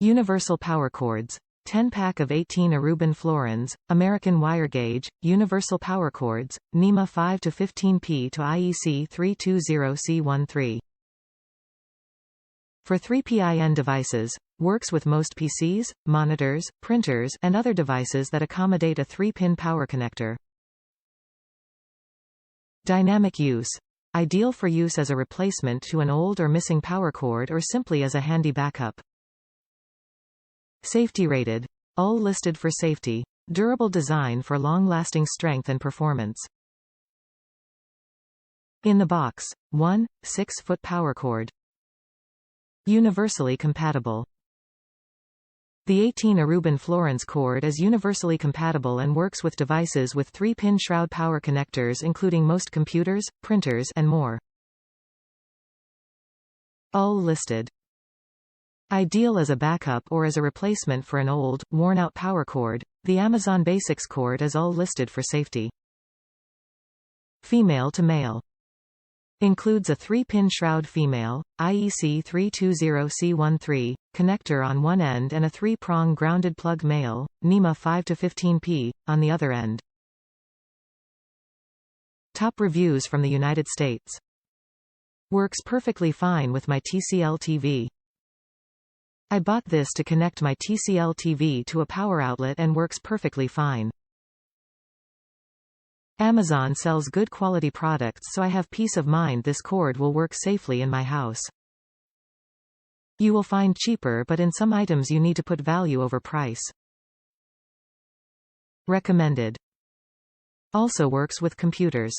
Universal power cords. 10-pack of 18 Aruban Florins, American wire gauge, universal power cords, NEMA 5 to 15P to IEC 320C13. For 3PIN devices, works with most PCs, monitors, printers, and other devices that accommodate a 3-pin power connector. Dynamic use. Ideal for use as a replacement to an old or missing power cord or simply as a handy backup. Safety rated. All listed for safety. Durable design for long-lasting strength and performance. In the box. 1, 6-foot power cord. Universally compatible. The 18 Aruban Florins cord is universally compatible and works with devices with 3-pin shroud power connectors including most computers, printers, and more. All listed. Ideal as a backup or as a replacement for an old, worn-out power cord, the Amazon Basics cord is all listed for safety. Female to male. Includes a 3-pin shroud female, IEC 320C13, connector on one end and a 3-prong grounded plug male, NEMA 5 to 15P, on the other end. Top reviews from the United States. Works perfectly fine with my TCL TV. I bought this to connect my TCL TV to a power outlet and works perfectly fine. Amazon sells good quality products, so I have peace of mind this cord will work safely in my house. You will find cheaper, but in some items you need to put value over price. Recommended. Also works with computers.